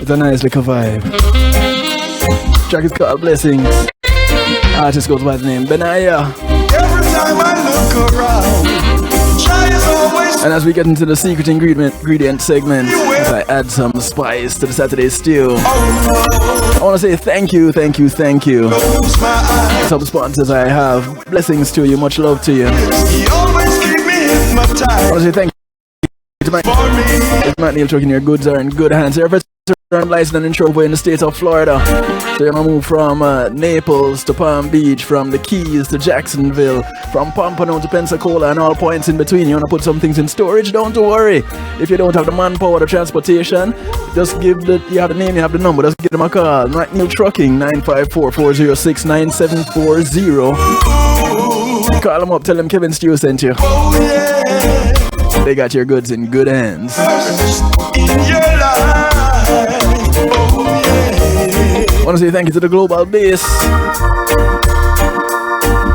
It's a nice little vibe. Track is called Blessings. Artist goes by the name Benaiah. Every time I look around, joy is always. And as we get into the secret ingredient segment, as I add some spice to the Saturday stew, I want to say thank you. Some sponsors I have. Blessings to you, much love to you. He always keep me hypnotized. I want to say thank you to Matt Neil Trucking. Your goods are in good hands. I'm licensed and insured in the state of Florida. So you're gonna move from Naples to Palm Beach, from the Keys to Jacksonville, from Pompano to Pensacola, and all points in between. You wanna put some things in storage? Don't worry. If you don't have the manpower, the transportation, just you have the name, you have the number. Just give them a call. Matt Neil Trucking, 954-406-9740. Call them up. Tell them Kevin Stew sent you. Oh yeah. They got your goods in good hands. In your life. I want to say thank you to the Global Base.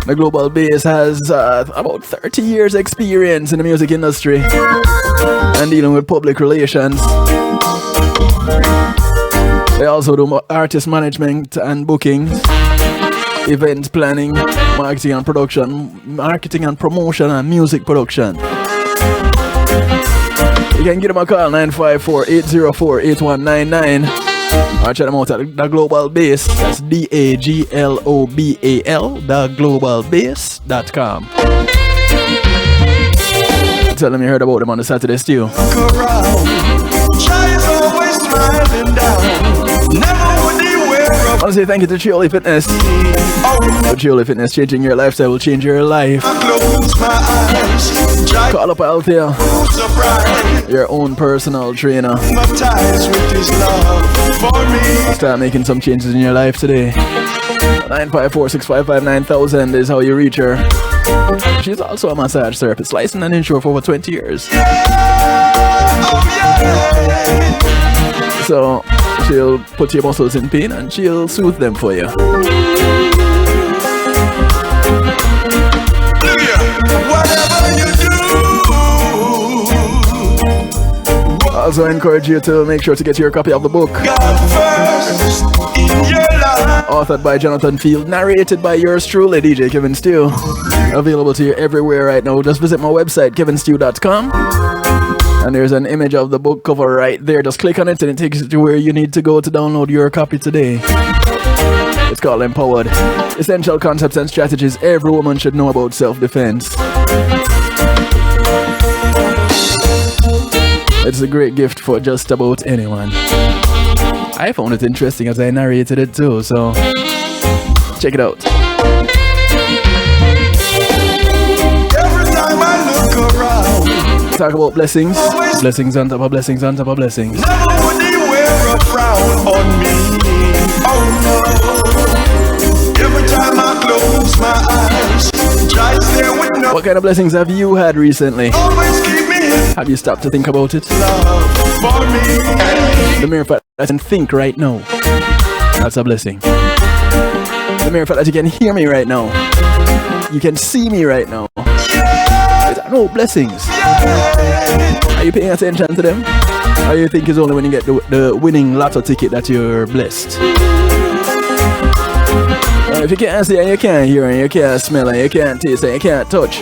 The Global Base has about 30 years experience in the music industry and dealing with public relations. They also do artist management and booking, event planning, marketing and promotion and music production. You can give them a call, 954-804-8199. Or check them out at the Global Base. That's DAGLOBAL, theglobalbase.com. Tell them you heard about them on the Saturday Stew. I want to say thank you to Chioli Fitness. Chioli Fitness, changing your lifestyle will change your life. Call up out there. Your own personal trainer. Start making some changes in your life today. 954-655-9000 is how you reach her. She's also a massage therapist, licensed and insured for over 20 years. So she'll put your muscles in pain and she'll soothe them for you. I also encourage you to make sure to get your copy of the book. Authored by Jonathan Field, narrated by yours truly, DJ Kevin Stew. Available to you everywhere right now. Just visit my website, kevinstew.com. And there's an image of the book cover right there. Just click on it and it takes you to where you need to go to download your copy today. It's called Empowered. Essential concepts and strategies every woman should know about self-defense. It's a great gift for just about anyone. I found it interesting as I narrated it too, so check it out. Every time I look around, talk about blessings. Blessings on top of blessings on top of blessings. never would he wear a frown on me. Oh no. Every time I close my eyes, Joy's there with no. What kind of blessings have you had recently? Always keep me in Have you stopped to think about it? love for me. The mere fact that I can think right now, that's a blessing. The mere fact that you can hear me right now, you can see me right now, these are no blessings. Are you paying attention to them? Or you think it's only when you get the winning lotto ticket that you're blessed? If you can't see and you can't hear and you can't smell and you can't taste and you can't touch,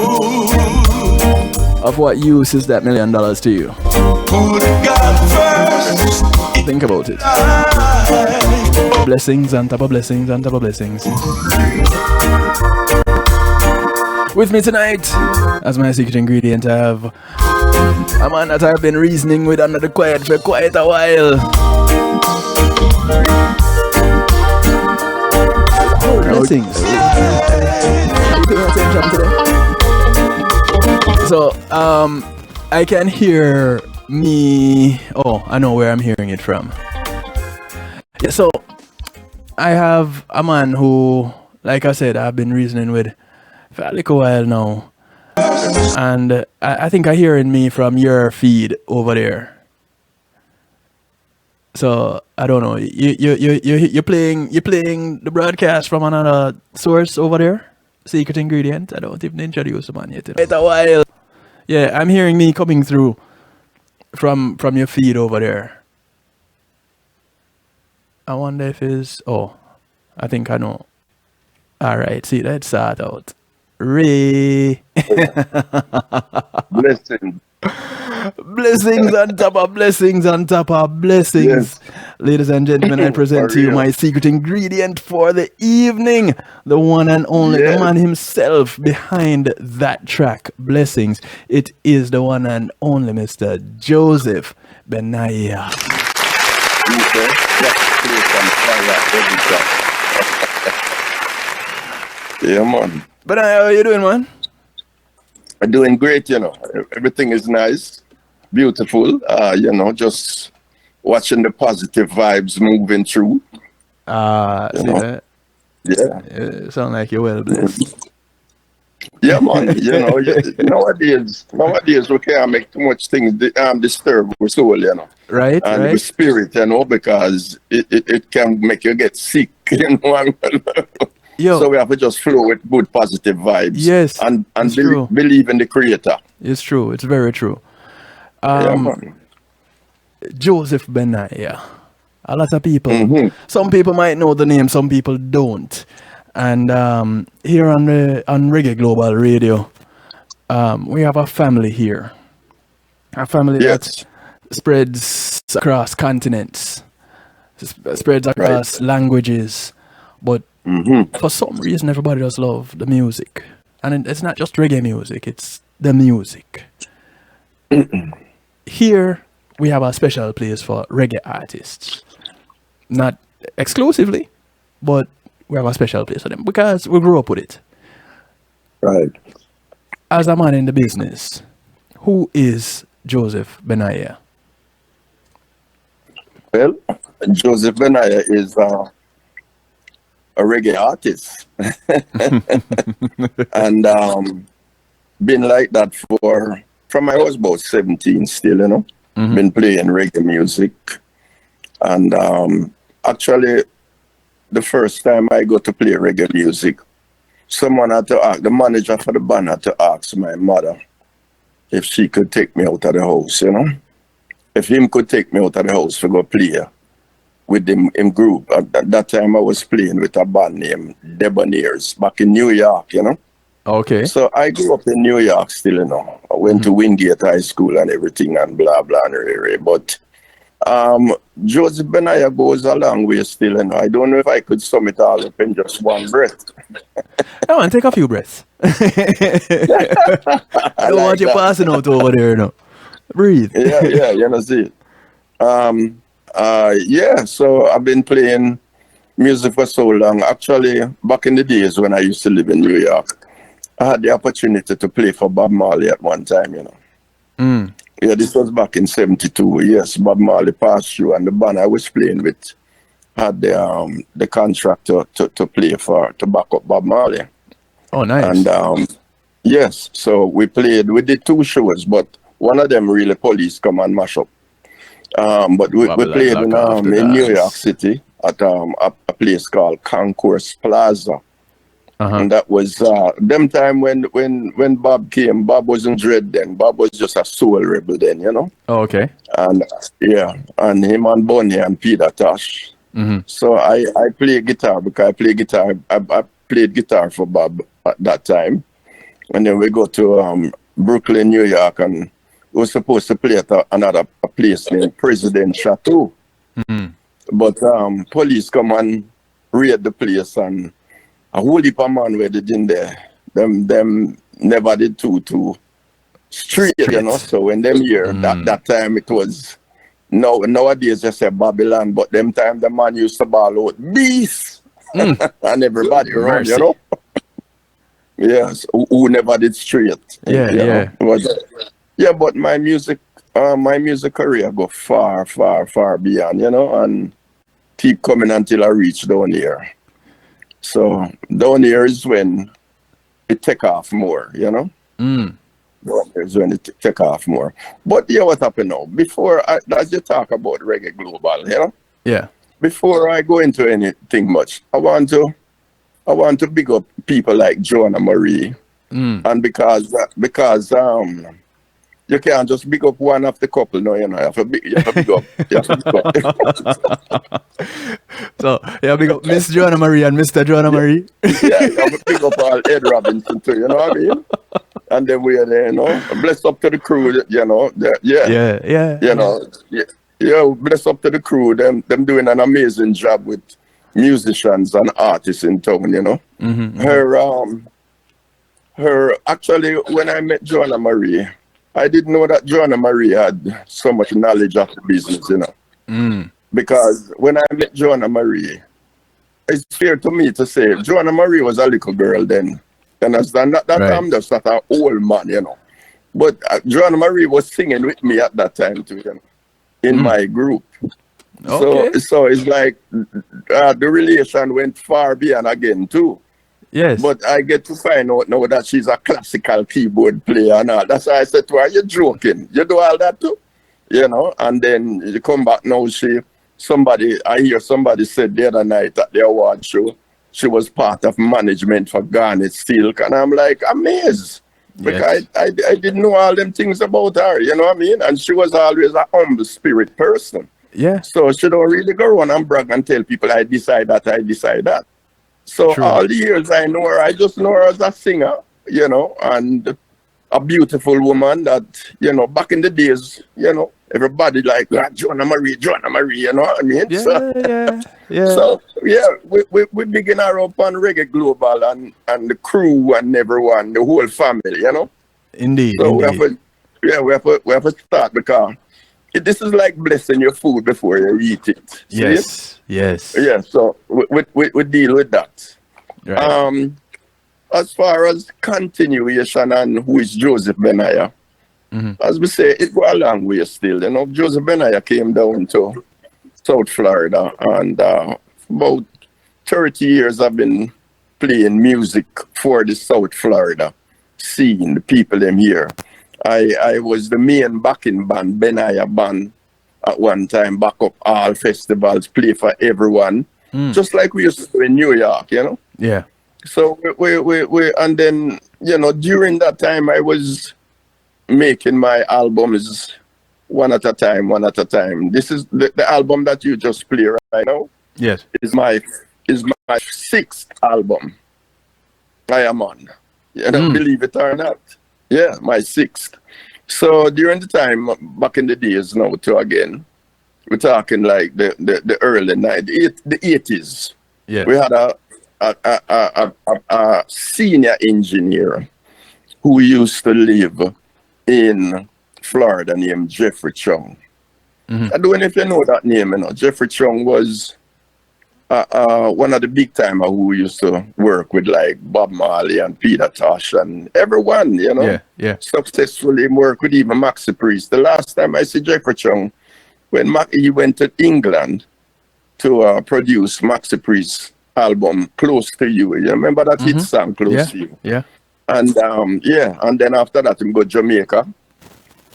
of what use is that $1 million to you? Put God first. Think about it. Blessings on top of blessings on top of blessings. With me tonight, as my secret ingredient, I have a man that I've been reasoning with under the quiet for quite a while. Blessings. Are you paying attention today? So, I can hear me. Oh, I know where I'm hearing it from. Yeah, so I have a man who, like I said, I've been reasoning with for a little while now, and I think I hear in me from your feed over there. So I don't know. You're playing the broadcast from another source over there. Secret ingredient. I don't even introduce the man yet. Quite a while. Yeah, I'm hearing me coming through from your feed over there. I wonder if it's. Oh, I think I know. All right, see, let's start out. Ray. Blessing. Blessings on top of blessings on top of blessings. Yes. Ladies and gentlemen, I present For to you real. my secret ingredient for the evening. The one and only, the Yes. man himself behind that track, Blessings. It is the one and only Mr. Joseph Benaiah. Okay. Yeah, play some fire every time. Yeah, man. Benaiah, how are you doing, man? I'm doing great, you know. Everything is nice, beautiful. You know, just watching the positive vibes moving through. You See know. that? Yeah. Sound like you're well blessed. Yeah, man. You know, nowadays we can't make too much things disturb our soul, you know. Right, And right. the spirit, you know, because it can make you get sick, you know. Yo, So we have to just flow with good positive vibes. Yes, And it's true. believe in the creator. It's true. It's very true. Yeah, man. Joseph Benaiah. A lot of people. Mhm. Some people might know the name, some people don't. And here on Reggae Global Radio, we have a family here. A family Yes. that spreads across continents, spreads across languages. But for some reason, everybody does love the music. And it's not just reggae music, it's the music. Here, we have a special place for reggae artists. Not exclusively, but we have a special place for them because we grew up with it. Right. As a man in the business, who is Joseph Benaiah? Well, Joseph Benaiah is a reggae artist. And been like that from I was about 17 still, you know. Been playing reggae music. And actually, the first time I go to play reggae music, someone had to ask, the manager for the band had to ask my mother if she could take me out of the house, you know. If him could take me out of the house to go play with him group. At that time, I was playing with a band named Debonaires back in New York, you know. Okay. So I grew up in New York still, you know. I went to Wingate High School and everything and blah, blah, and rare. But Joseph Benaiah goes a long way still, you know. I don't know if I could sum it all up in just one breath. Come on, take a few breaths. I don't want you passing out over there, no. Breathe. Yeah, you know, see. Yeah, so I've been playing music for so long. Actually, back in the days when I used to live in New York, I had the opportunity to play for Bob Marley at one time, you know. Yeah, this was back in 72. Yes, Bob Marley passed through, and the band I was playing with had the contract to back up Bob Marley. Oh, nice. And yes, so we did 2 shows, but one of them really police come and mash up. But we played in New York City at a place called Concourse Plaza. And that was them time when Bob came. Bob wasn't dread then. Bob was just a soul rebel then, you know. Oh, okay. And yeah, and him and Bonnie and Peter Tosh. So I play guitar because I play guitar. I played guitar for Bob at that time. And then we go to Brooklyn, New York, and we were supposed to play at another place named President Chateau. But police come and raid the place, and a whole heap of man were in there. Them never did too straight, you know. So when them here, that time it was, nowadays they say Babylon, but them time the man used to ball out beast and everybody around, you know. Yes, who never did straight. Yeah. But my music career go far, far, far beyond, you know, and keep coming until I reach down here. So down here is when it take off more, you know. Down here is when it take off more. But yeah, what happened now? Before as you talk about Reggae Global, you know. Yeah. Before I go into anything much, I want to big up people like Joanna Marie, and because you can't just big up one of the couple, no, you know. You have to big up. You have to big up. So, yeah, big up Miss Joanna Marie and Mr. Joanna Marie. Yeah, you have to big up all Ed Robinson too, you know what I mean? And then we are there, you know. Bless up to the crew, you know. Yeah. You know, bless up to the crew. Them doing an amazing job with musicians and artists in town, you know. Her actually, when I met Joanna Marie, I didn't know that Joanna Marie had so much knowledge of the business, you know. Because when I met Joanna Marie, it's fair to me to say Joanna Marie was a little girl then. You understand? That time, that's not an old man, you know. But Joanna Marie was singing with me at that time too, you know, in my group. Okay. So it's like the relation went far beyond again too. Yes. But I get to find out now that she's a classical keyboard player and all. That's why I said to her, "You're joking. You do all that too?" You know, and then you come back now, I hear somebody said the other night at the award show, she was part of management for Garnet Silk. And I'm like, amazed. Because I didn't know all them things about her, you know what I mean? And she was always a humble spirit person. Yeah. So she don't really go around and brag and tell people I decide that. So True. all the years I know her, I just know her as a singer, you know, and a beautiful woman that, you know, back in the days, you know, everybody like Joanna Marie, you know what I mean? Yeah. So yeah, we begin her up on Reggae Global and the crew and everyone, the whole family, you know. Indeed. So we have to start because this is like blessing your food before you eat it. Yes. Yeah, so we deal with that. Right. As far as continuation and who is Joseph Benaiah, as we say, it go a long way still. You know, Joseph Benaiah came down to South Florida, and about 30 years I've been playing music for the South Florida scene, the people them here. I was the main backing band, Benaiah band, at one time, back up all festivals, play for everyone, just like we used to do in New York, you know? Yeah. So we and then, you know, during that time I was making my albums one at a time. This is the album that you just play right now. Yes. Is my sixth album I am on. You know, believe it or not. Yeah, my sixth. So during the time back in the days now to again, we're talking like the early 90s, the 80s. Yeah. We had a senior engineer who used to live in Florida named Jeffrey Chung. I don't know if you know that name, you know. Jeffrey Chung was one of the big timers who used to work with like Bob Marley and Peter Tosh and everyone, you know. Yeah. Successfully work with even Maxi Priest. The last time I see Jeffrey Chung, when he went to England to produce Maxi Priest's album Close to You. You remember that hit song Close to You? Yeah. And and then after that he go to Jamaica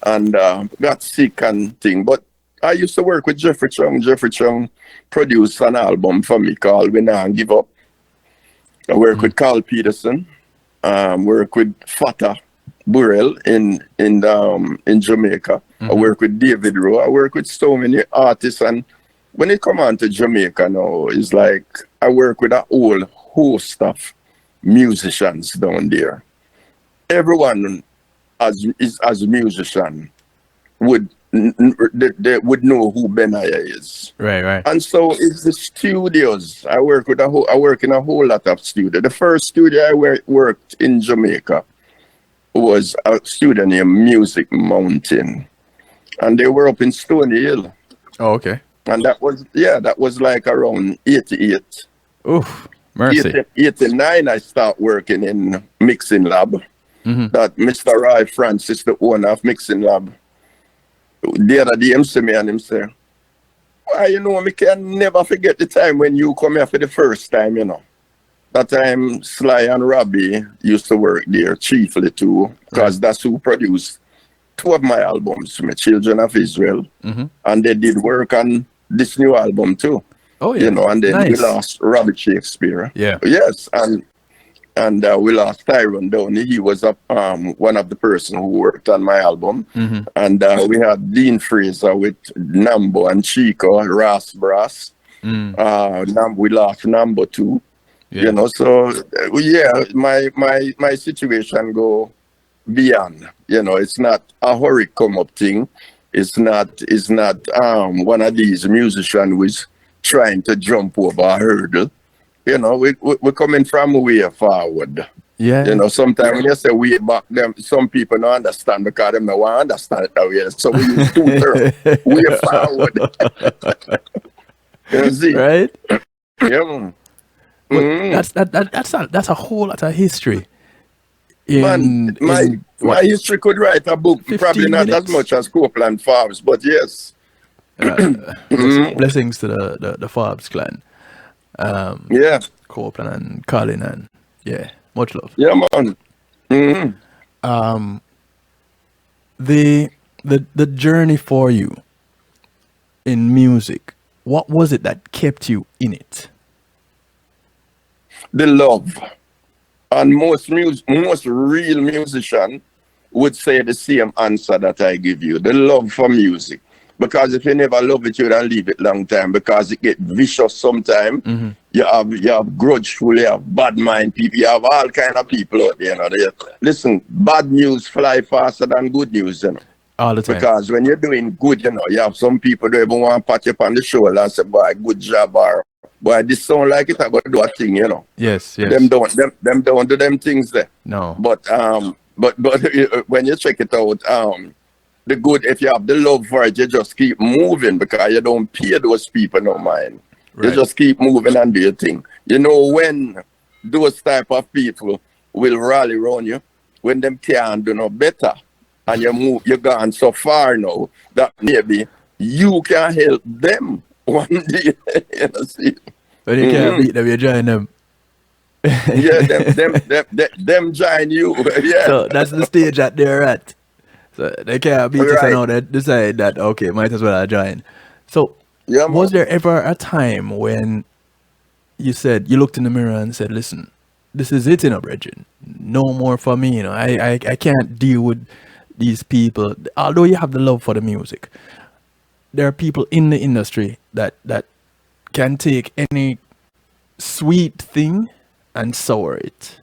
and got sick and thing. But I used to work with Jeffrey Chung. Jeffrey Chung produced an album for me called We Nah Give Up. I work with Carl Peterson, work with Fata Burrell in Jamaica. I work with David Rowe. I work with so many artists, and when it come on to Jamaica now, it's like I work with a whole host of musicians down there. Everyone as a musician they would know who Benaiah is. Right. And so it's the studios. I work in a whole lot of studios. The first studio I worked in Jamaica was a studio named Music Mountain, and they were up in Stony Hill. Oh, okay. And that was like around 88. Oof, mercy. 89 I start working in Mixing Lab. That Mr. Roy Francis, the owner of Mixing Lab, the other day him see me and him say, "Why, you know, me can never forget the time when you come here for the first time, you know." That time Sly and Robbie used to work there chiefly too, because that's who produced two of my albums, my Children of Israel, and they did work on this new album too. Oh yeah. You know, and then nice. we lost Robbie Shakespeare. Yeah. Yes, and we lost Tyrone Downey. He was one of the person who worked on my album. And we had Dean Fraser with Nambo and Chico, Ras Brass. We lost number 2. You know, so my situation go beyond. You know, it's not a hurry come up thing. It's not one of these musicians who's trying to jump over a hurdle. You know, we're coming from way forward. Yeah. You know, sometimes when you say way back, some people don't understand because they don't want to understand it that way. So we use 2 terms. Way forward. You see? Right? Yeah. That's a whole lot of history. My history could write a book, probably not as much as Copeland Forbes, but yes. Blessings to the Forbes clan. Copeland and Colin, and much love. Yeah, man. The journey for you in music, what was it that kept you in it? The love. And most real musician would say the same answer that I give you. The love for music. Because if you never love it, you don't leave it long time because it get vicious sometimes. You have grudgeful, you have bad mind people, you have all kind of people out there. You know, listen, bad news fly faster than good news, you know. All the time. Because when you're doing good, you know, you have some people that even want to pat you up on the shoulder and say, boy, good job, or boy, this sound like it, I got to do a thing, you know. Yes. Them don't do them things there. No. But when you check it out, the good, if you have the love for it, you just keep moving because you don't pay those people no mind. Right. You just keep moving and do your thing. You know when those type of people will rally around you, when them can't do no better, and you're gone so far now that maybe you can help them one day. You know, see? When you can't beat them, you join them. them join you. Yeah. So that's the stage that they're at. So they can't beat you, so now they decide that, okay, might as well I join. So was there ever a time when you looked in the mirror and said, listen, this is it, Bridget. No more for me, I can't deal with these people. Although you have the love for the music, there are people in the industry that can take any sweet thing and sour it.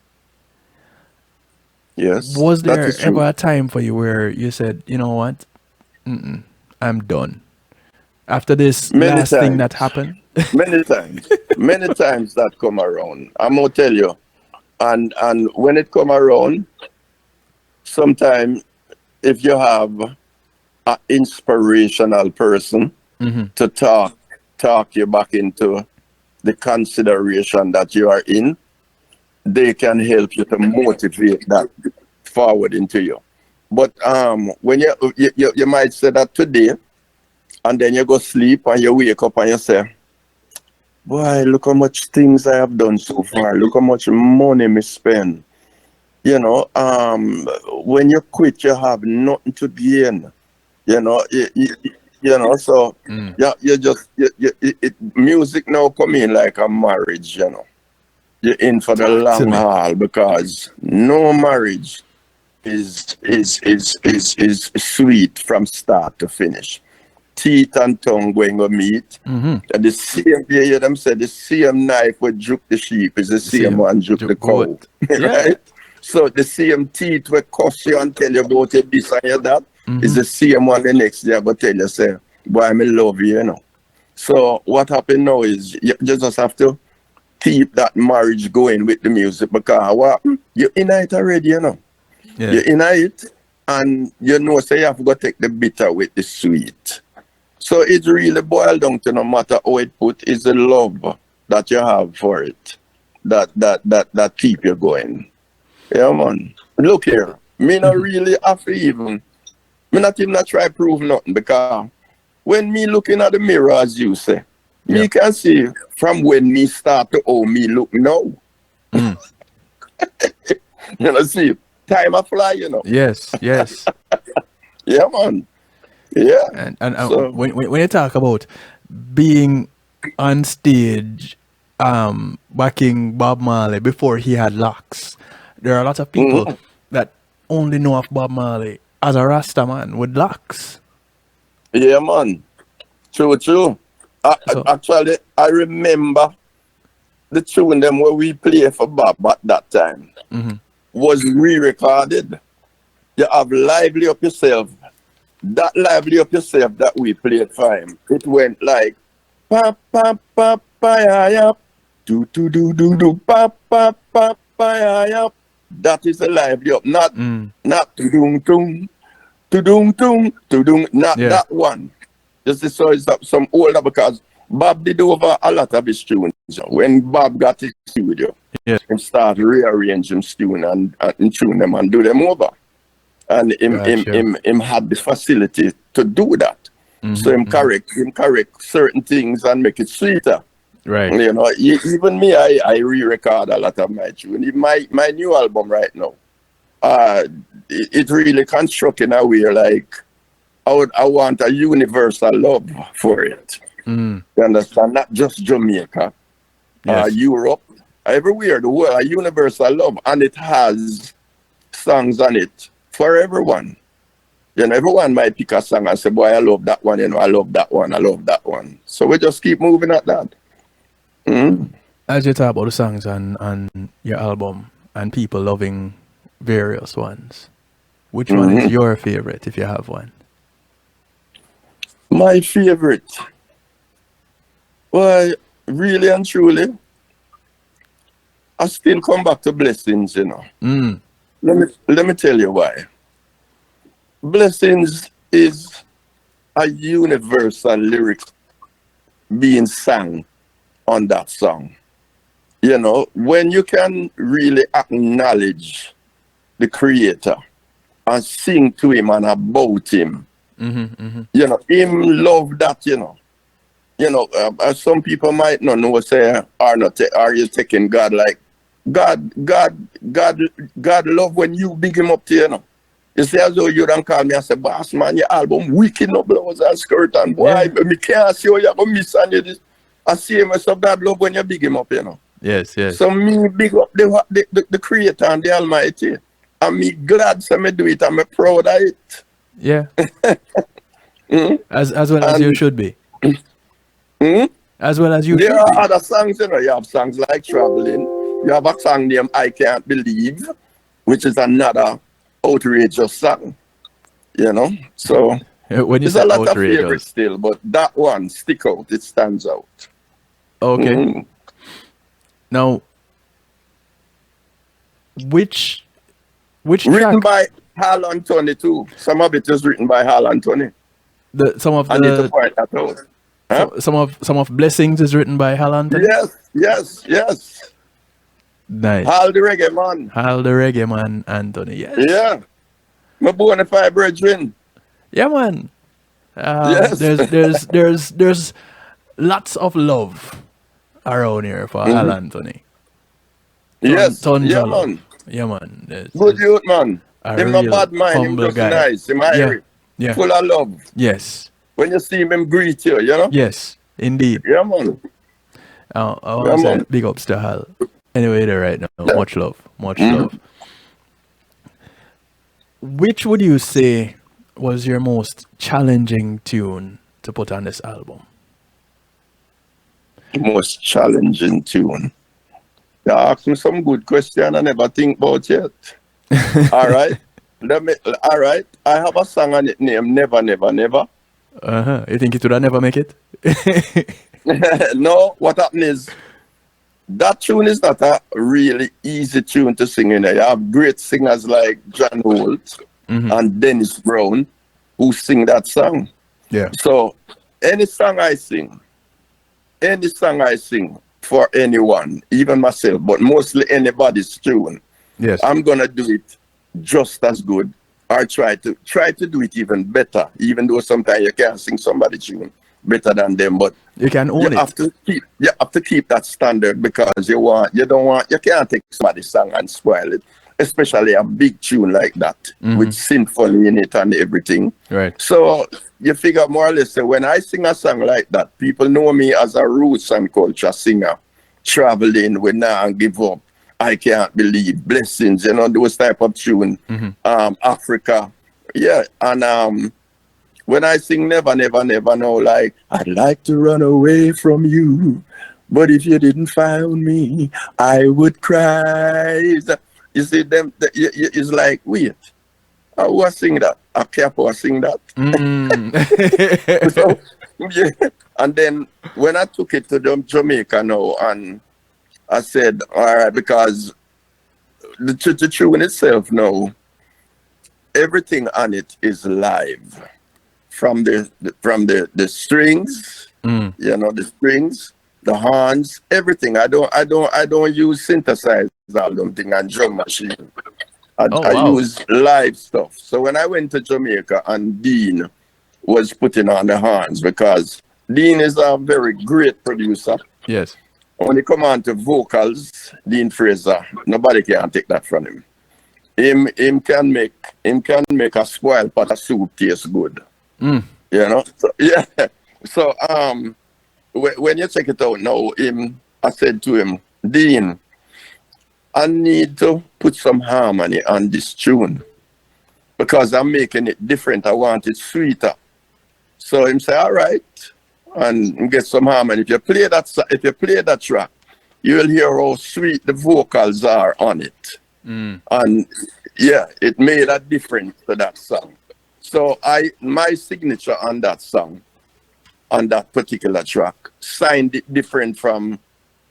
Yes. Was there ever a time for you where you said, you know what, I'm done after this thing that happened? Many times that come around. I'm gonna tell you, and when it come around, sometimes if you have an inspirational person to talk you back into the consideration that you are in, they can help you to motivate that forward into you. But when you might say that today, and then you go sleep and you wake up and you say, boy, look how much things I have done so far. Look how much money me spend. You know, when you quit, you have nothing to gain. You know, so music now come in like a marriage, you know. You're in for the long haul because no marriage is sweet from start to finish. Teeth and tongue going to meet. And the same day, you them say the same knife would juke the sheep is the same one juke the cow. Right? So the same teeth will cuss you and tell you about your this and your that is the same one the next day but tell you, say, boy, I love you, you know. So what happened now is you just have to keep that marriage going with the music because you're in it already, you know. Yeah. You're in it and you know, say you have to go take the bitter with the sweet. So it really boils down to no matter how it put, is the love that you have for it that keep you going. Yeah, man. Look here, me not really have to me not even try to prove nothing because when me looking at the mirror, as you say, me can see from when me start to how me look now. You know, see, time a fly, you know. Yes. Yeah, man. Yeah. And so, when you talk about being on stage backing Bob Marley before he had locks. There are a lot of people that only know of Bob Marley as a Rasta man with locks. Yeah, man. True. Actually, I remember the tune them where we play for Bob at that time was re-recorded. You have Lively Up Yourself. That Lively Up Yourself that we played for him, it went like pa pa pa pa ya ya do do do do do pa pa pa pa ya ya. That is a Lively Up, not to dung dung not that one. This is so it's some older because Bob did over a lot of his tunes. When Bob got his studio, and started rearranging his tune and tune them and do them over. And him had the facility to do that. So him correct certain things and make it sweeter. Right. You know, even me, I re-record a lot of my tune. Even my new album right now, it really constructed in a way like I want a universal love for it. You understand? Not just Jamaica, Europe, everywhere, the world, a universal love. And it has songs on it for everyone. You know, everyone might pick a song and say, boy, I love that one, you know, I love that one. So we just keep moving at that. As you talk about the songs on your album and people loving various ones, which one is your favorite if you have one? My favorite? Well, really and truly, I still come back to Blessings, you know. Let me tell you why. Blessings is a universal lyric being sung on that song. You know, when you can really acknowledge the creator and sing to him and about him, you know, him love that, you know. You know, some people might not know, say, are you taking God like, God love when you big him up to, you know. You say as though you don't call me and say, boss man, your album wicked no blouse and skirt and boy, me can't see how you're going to miss on this. I see him as so God love when you big him up, you know. Yes. So me big up the creator and the Almighty. And me glad so me do it and me proud of it. Yeah. As well as you should be. As well as you should be. There are other songs, you know. You have songs like Traveling. You have a song named I Can't Believe, which is another outrageous song. You know? So when you there's say a lot outrageous of favorites still, but that one stick out, it stands out. Okay. Now, which written track? by Hal Anthony too. Some of it is written by Hal Anthony. I need to point that out. Huh? Some of Blessings is written by Hal Anthony. Yes. Nice. Hal the reggae man, Anthony. Yes. Yeah. My bona fide brethren. Yeah, man. Yes. There's lots of love around here for Hal Anthony. Tons of love. Man. Yeah, man. Good youth, man. Him no bad mind. Him just guy. nice. Him airy. Yeah. Full of love. Yes. When you see him greet you, you know? Yes, indeed. Yeah, man. I want to say big ups to Hal. Anyway, there right now. Yeah. Much love. Which would you say was your most challenging tune to put on this album? Most challenging tune? You ask me some good question I never think about yet. All right. I have a song on it named Never, Never, Never. You think it would never make it? No, what happened is that tune is not a really easy tune to sing in. You have great singers like John Holt and Dennis Brown who sing that song. Yeah. So any song I sing for anyone, even myself, but mostly anybody's tune, yes, I'm gonna do it just as good. Or try to do it even better, even though sometimes you can't sing somebody's tune better than them, but you can own it. You have to keep that standard because you can't take somebody's song and spoil it, especially a big tune like that with symphony in it and everything. Right. So you figure more or less that when I sing a song like that, people know me as a roots and culture singer traveling, we now give up. I can't believe blessings, you know, those type of tune. Africa. Yeah. And when I sing Never, Never, Never, no, like, I'd like to run away from you, but if you didn't find me, I would cry. You see, it's like, wait, who was sing that? A capo was sing that. So, yeah. And then when I took it to Jamaica now, and I said, all right, because the tune itself now, everything on it is live. From the strings, you know, the strings, the horns, everything. I don't use synthesized album thing and drum machine. I use live stuff. So when I went to Jamaica and Dean was putting on the horns, because Dean is a very great producer. Yes. When it come on to vocals, Dean Fraser, nobody can take that from him. Him can make a spoiled pot of soup taste good. You know, so, yeah. So when you check it out now, I said to him, Dean, I need to put some harmony on this tune because I'm making it different. I want it sweeter. So him say, all right, and get some harmony. If you play that track, you will hear how sweet the vocals are on it. And yeah, it made a difference to that song. So my signature on that song, on that particular track, signed it different from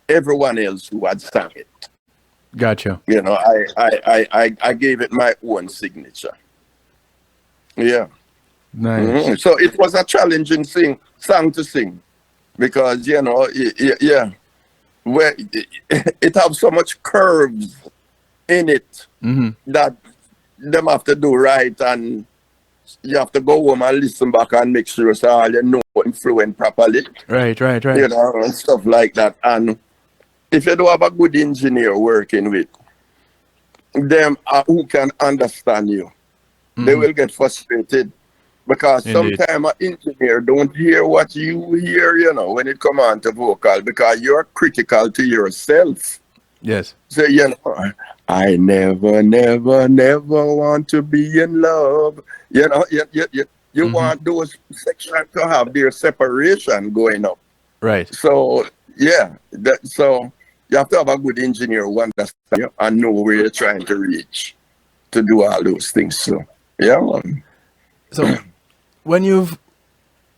everyone else who had sang it. Gotcha. You know, I gave it my own signature. Yeah. Nice. So it was a challenging song to sing because, you know, where it have so much curves in it that them have to do right, and you have to go home and listen back and make sure so all you know fluent properly. Right. You know, and stuff like that. And if you don't have a good engineer working with them who can understand you, they will get frustrated. Because sometimes an engineer don't hear what you hear, you know, when it come on to vocal, because you're critical to yourself. Yes. So, you know, I never want to be in love. You know, you want those sections to have their separation going up. Right. So, yeah, so you have to have a good engineer who understands you and know where you're trying to reach to do all those things. So, yeah. So, when you've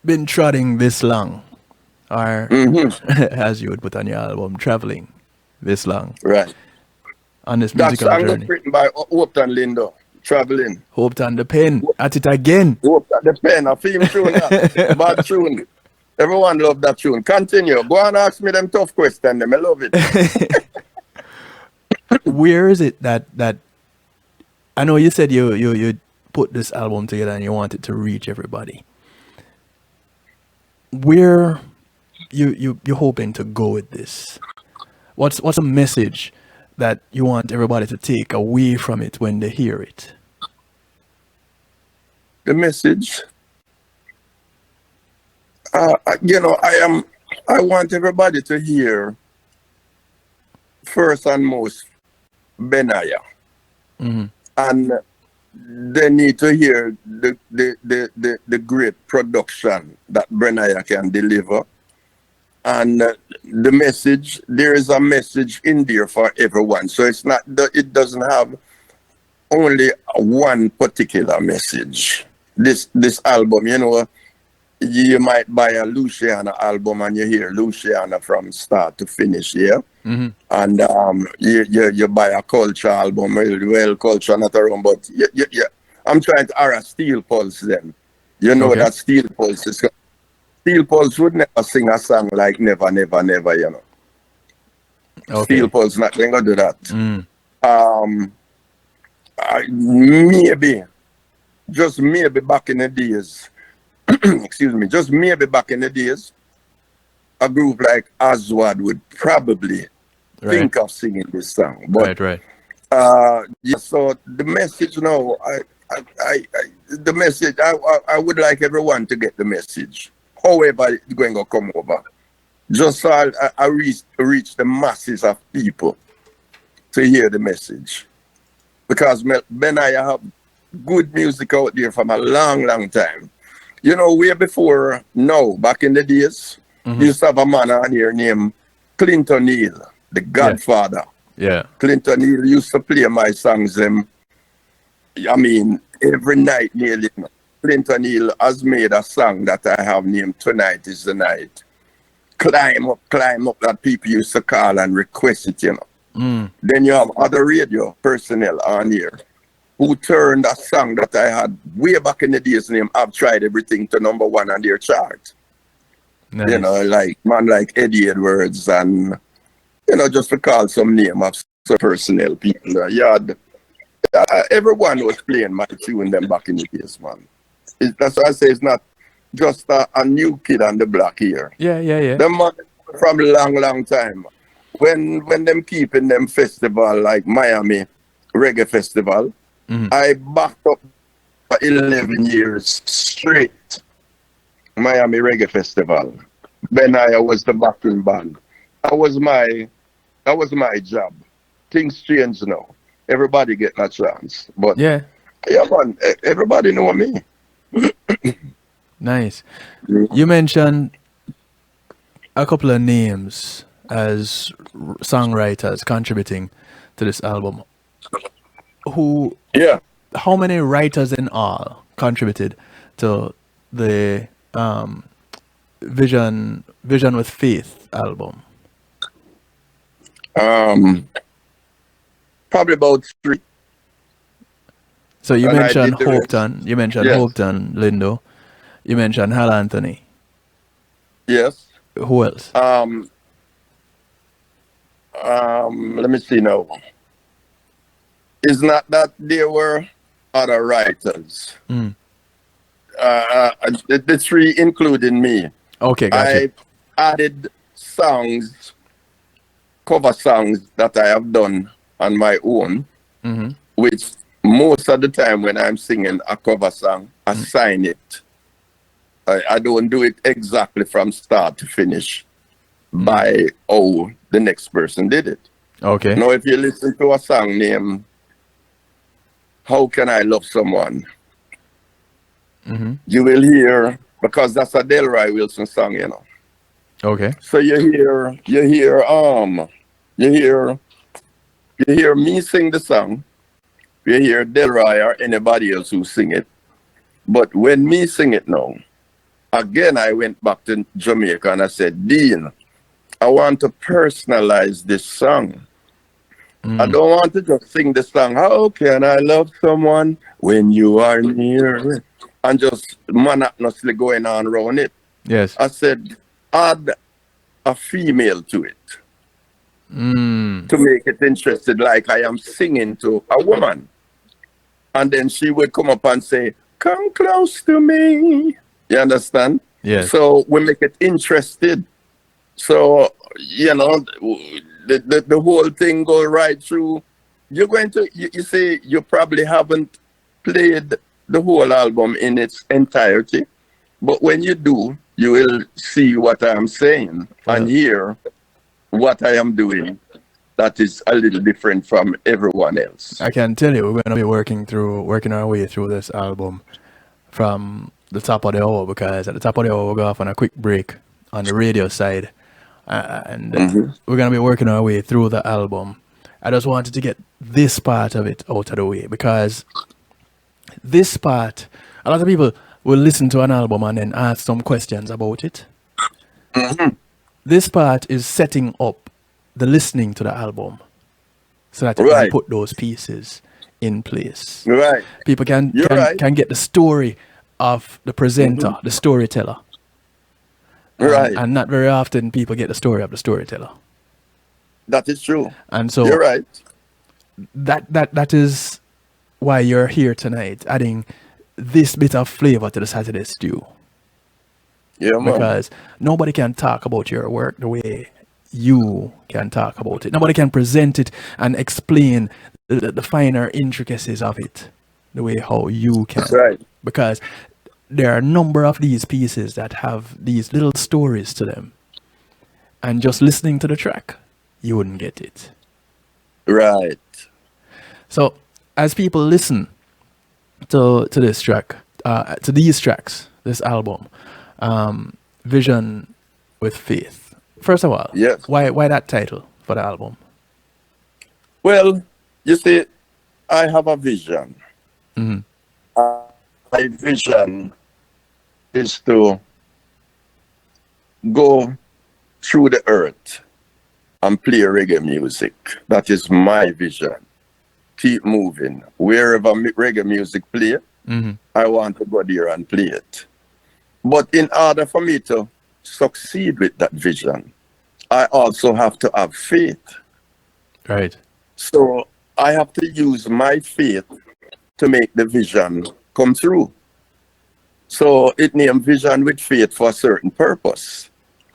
been trotting this long, or as you would put on your album, traveling this long, right, on this musical journey. That song was written by Hopeton Lindo, Traveling. Hopeton the Pen, at it again. Hopeton the Pen, a theme tune, bad tune. Everyone love that tune. Continue. Go and ask me them tough questions. I love it. Where is it that I know you said you put this album together and you want it to reach everybody. Where you're hoping to go with this? What's a message that you want everybody to take away from it when they hear it? The message, you know, I want everybody to hear first and most Benaiah, and they need to hear the great production that Benaiah can deliver. And the message, there is a message in there for everyone. So it's not, it doesn't have only one particular message. This album, you know, you might buy a Luciana album and you hear Luciana from start to finish, yeah? And you buy a Culture album, well, Culture not around, but I'm trying to harass Steel Pulse then. You know that Steel Pulse is... Steel Pulse would never sing a song like Never, Never, Never, you know. Steel Pulse not going to do that. Maybe, just maybe back in the days, excuse me, just maybe back in the days, a group like Aswad would probably think of singing this song. But, yeah, so the message now, the message, I would like everyone to get the message. However it's going to come over. just so I reach the masses of people to hear the message. Because Benaiah have good music out there from a long, long time. You know, way before now, back in the days, you used to have a man on here named Clinton Neal, the Godfather. Yeah. Clinton Neal used to play my songs, I mean, every night nearly. Clinton Neal has made a song that I have named Tonight is the Night. Climb up, that people used to call and request it, you know. Then you have other radio personnel on here who turned a song that I had way back in the days named I've Tried Everything to #1 on their chart. Nice. You know, like man like Eddie Edwards and, you know, just to call some name of some personnel people. Everyone was playing my tune them back in the days, man. That's why I say it's not just a new kid on the block here. Yeah. The man from a long, long time. When them keeping them festival like Miami Reggae Festival, I backed up for 11 years straight. Miami Reggae Festival. Benaiah was the backing band. That was my job. Things change now. Everybody get a chance. But yeah man, everybody know me. Nice. You mentioned a couple of names as songwriters contributing to this album. How many writers in all contributed to the Vision with Faith album? Probably about 3. So you mentioned Hopeton. You mentioned Hopeton, Lindo. You mentioned Hal Anthony. Yes. Who else? Let me see now. It's not that there were other writers. The 3 including me. Okay, gotcha. I added cover songs that I have done on my own, which most of the time when I'm singing a cover song, I sign it. I don't do it exactly from start to finish by how the next person did it. Okay. Now, if you listen to a song named How Can I Love Someone, you will hear, because that's a Delroy Wilson song, you know. Okay. So you hear me sing the song, you hear Delroy or anybody else who sing it. But when me sing it now, again, I went back to Jamaica and I said, Dean, I want to personalize this song. I don't want to just sing the song, how can I love someone when you are near? And just monotonously going on around it. Yes. I said, add a female to it. To make it interesting, like I am singing to a woman. And then she would come up and say, come close to me. You understand? Yes. So we make it interested. So, you know, the whole thing go right through. You're going to, you see, you probably haven't played the whole album in its entirety. But when you do, you will see what I'm saying and hear what I am doing. That is a little different from everyone else. I can tell you, we're going to be working our way through this album from the top of the hour, because at the top of the hour we'll go off on a quick break on the radio side, and we're going to be working our way through the album. I just wanted to get this part of it out of the way, because this part, a lot of people will listen to an album and then ask some questions about it. This part is setting up the listening to the album so that you can put those pieces in place. Right. People can get the story of the presenter, the storyteller. Right. And not very often people get the story of the storyteller. That is true. And so you're right. That is why you're here tonight, adding this bit of flavor to the Saturday stew. Yeah, man. Because nobody can talk about your work the way you can talk about it. Nobody can present it and explain the finer intricacies of it the way how you can. Right. Because there are a number of these pieces that have these little stories to them. and just listening to the track, you wouldn't get it. Right. So as people listen to this track, to these tracks, this album, Vision with Faith. First of all, Yes. why that title for the album? Well, you see, I have a vision. Mm-hmm. My vision is to go through the earth and play reggae music. That is my vision. Keep moving. Wherever reggae music play, I want to go there and play it. But in order for me to succeed with that vision, I also have to have faith. Right. So I have to use my faith to make the vision come through. So it named Vision with Faith for a certain purpose.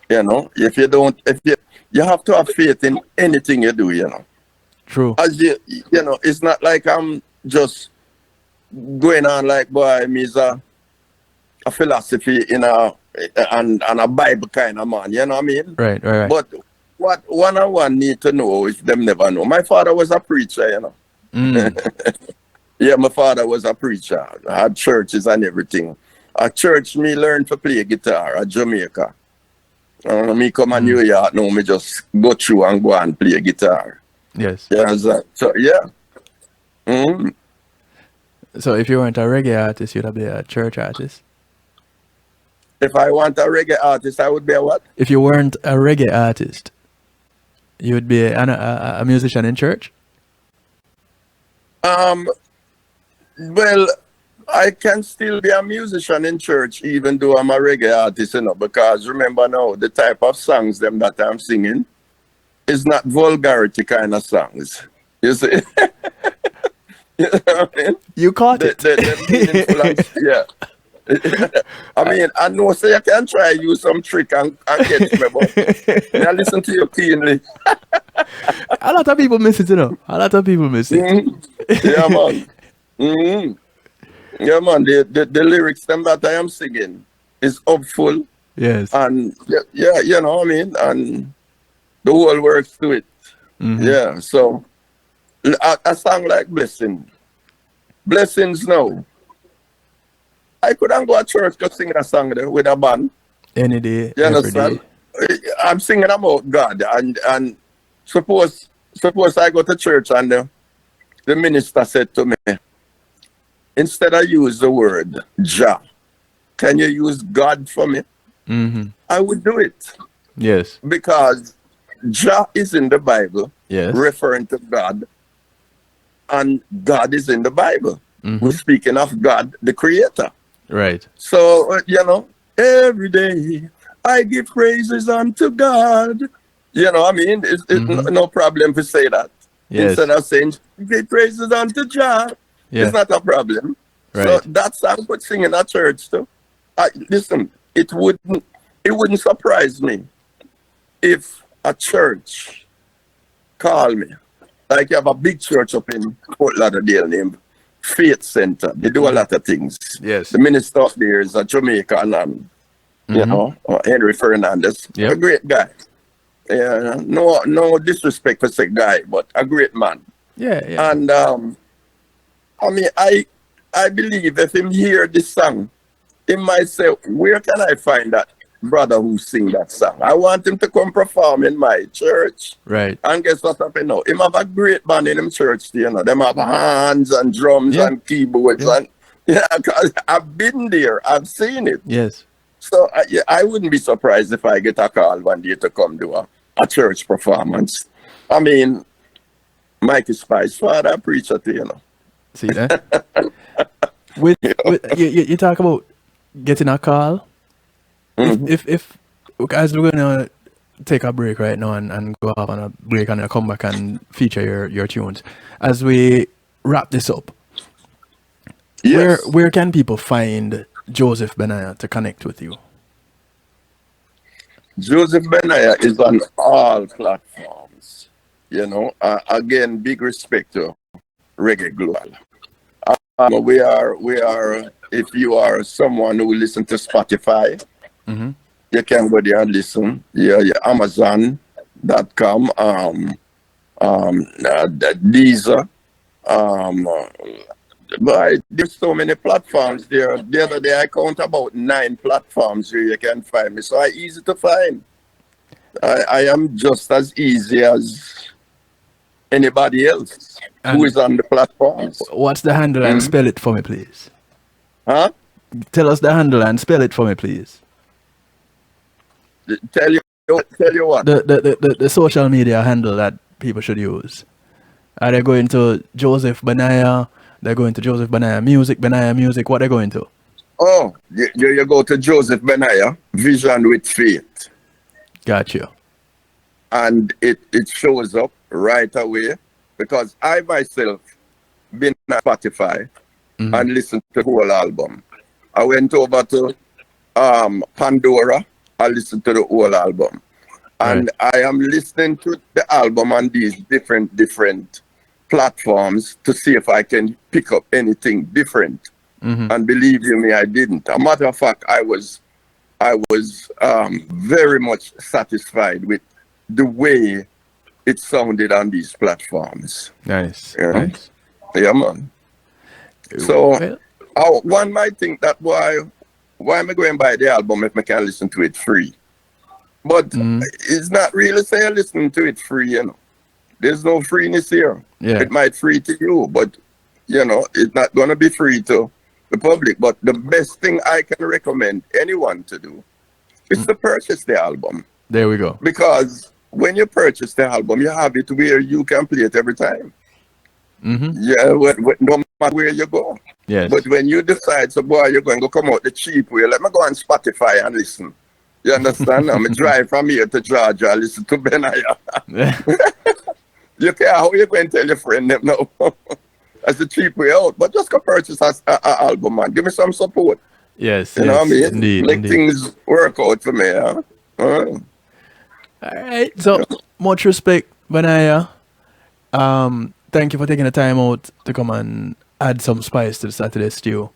You know, you have to have faith in anything you do, you know. True. As you know, it's not like I'm just going on like, boy, me's a philosophy in and a Bible kind of man, you know what I mean? Right. But what one need to know if them never know. My father was a preacher, you know. Yeah, my father was a preacher. I had churches and everything. At church, me learned to play guitar at Jamaica. Me come to New York now, me just go through and go and play guitar. Yes. Yeah, so yeah. So if you weren't a reggae artist, you'd be a church artist. If I want a reggae artist, I would be a what? If you weren't a reggae artist, you would be a musician in church? Well, I can still be a musician in church even though I'm a reggae artist, you know, because remember now, the type of songs them that I'm singing is not vulgarity kind of songs. You see? You know what I mean? You caught it. The meaningful and, yeah. I mean, I know so you can try use some trick and get me, but I listen to you keenly. A lot of people miss it, you know. A lot of people miss it. Yeah, man. Yeah, man. The lyrics them that I am singing is hopeful. Yes. And yeah, you know what I mean? And the whole works to it. Yeah, so a song like Blessings now. I couldn't go to church to sing a song there with a band. Any day, You every understand? day. I'm singing about God, and suppose I go to church and the minister said to me, instead of use the word Jah, can you use God for me? I would do it. Yes. Because Jah is in the Bible, Yes. referring to God, and God is in the Bible. We're speaking of God, the Creator. Right. So, you know, every day I give praises unto God. You know, I mean, it's no problem to say that. Yes. Instead of saying, give praises unto God, it's not a problem. Right. So that's how I could sing in a church too. Listen, it wouldn't surprise me if a church call me. Like you have a big church up in Fort Lauderdale named Faith Center. They do a lot of things. Yes. The minister up there is a Jamaican and you know, Henry Fernandez. Yep. A great guy. Yeah, no disrespect for that guy, but a great man. Yeah. And I mean, I believe if him hear this song, he might say, where can I find that brother who sing that song? I want him to come perform in my church. Right. And guess what happened now? Him have a great band in him church, you know. Them have hands and drums and keyboards and cause I've been there, I've seen it. Yes. So I wouldn't be surprised if I get a call one day to come do a church performance. I mean, Mikey Spice's father preacher to, you know. See that? with you talk about getting a call. If as we're gonna take a break right now and go off on a break and come back and feature your tunes as we wrap this up. Yes. Where can people find Joseph Benaiah to connect with you? Joseph Benaiah is on all platforms. You know, again, big respect to Reggae Global. We are. If you are someone who listen to Spotify, You can go there and listen. Yeah, Amazon.com, Deezer. But there's so many platforms there. The other day I count about 9 platforms where you can find me. So I easy to find. I am just as easy as anybody else who is on the platforms. What's the handle and spell it for me, please? Huh? Tell us the handle and spell it for me, please. Tell you what. The social media handle that people should use. Are they going to Joseph Benaiah? They're going to Joseph Benaiah Music, what are they going to? Oh, you go to Joseph Benaiah, Vision with Faith. Got you. And it shows up right away because I myself been on Spotify and listened to the whole album. I went over to Pandora, I listened to the whole album. And I am listening to the album on these different platforms to see if I can pick up anything different. And believe you me, I didn't. A matter of fact, I was very much satisfied with the way it sounded on these platforms. Nice. You know? Nice. Yeah, man. So one might think that why am I going buy the album if I can listen to it free? But it's not really saying listening to it free, you know. There's no freeness here. Yeah. It might free to you, but you know, it's not gonna be free to the public. But the best thing I can recommend anyone to do is to purchase the album. There we go. Because when you purchase the album, you have it where you can play it every time. Yeah, no matter where you go. Yes. But when you decide, so boy, you're going to come out the cheap way, let me go on Spotify and listen. You understand? I'm drive from here to Georgia, listen to Benaiah. You care how you going to tell your friend them now? That's the cheap way out. But just go purchase an album, man. Give me some support. Yes. You know what I mean? Indeed. Make things work out for me. Huh? All right. So much respect, Benaiah. Thank you for taking the time out to come and add some spice to the Saturday stew.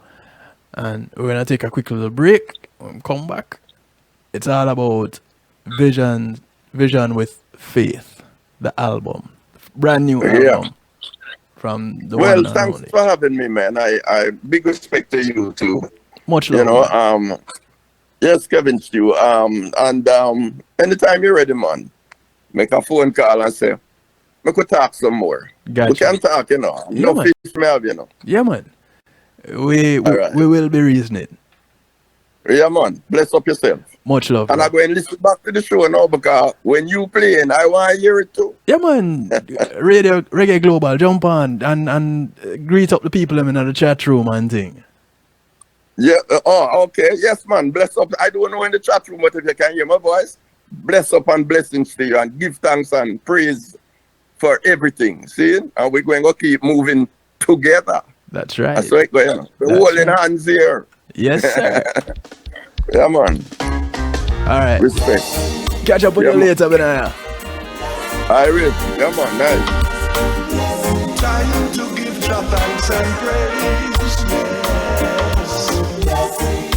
And we're gonna take a quick little break. When we come back, it's all about Vision with Faith, the album, brand new album from the one and thanks only. for having me, man. I big respect to you too. Much love. You know, yes, Kevin Stew. And anytime you're ready, man, make a phone call and say, we could talk some more. Gotcha. We can talk, you know. Yeah, No man. fish me have, you know. Yeah, man. We will be reasoning. Yeah, man. Bless up yourself. Much love. And I'm going to listen back to the show now because when you playing, I want to hear it too. Yeah, man. Radio Reggae Global, jump on and greet up the people in the chat room and thing. Yeah. Okay. Yes, man. Bless up. I don't know in the chat room, but if you can hear my voice, bless up and blessings to you and give thanks and praise for everything. See? And we're going to keep moving together. That's right. That's right. We're holding hands here. Yes, sir. Yeah, man. All right. Respect. Catch up with you later, Benaiah. I will. Yeah, man. Nice. Time to give thanks and praise. Yes.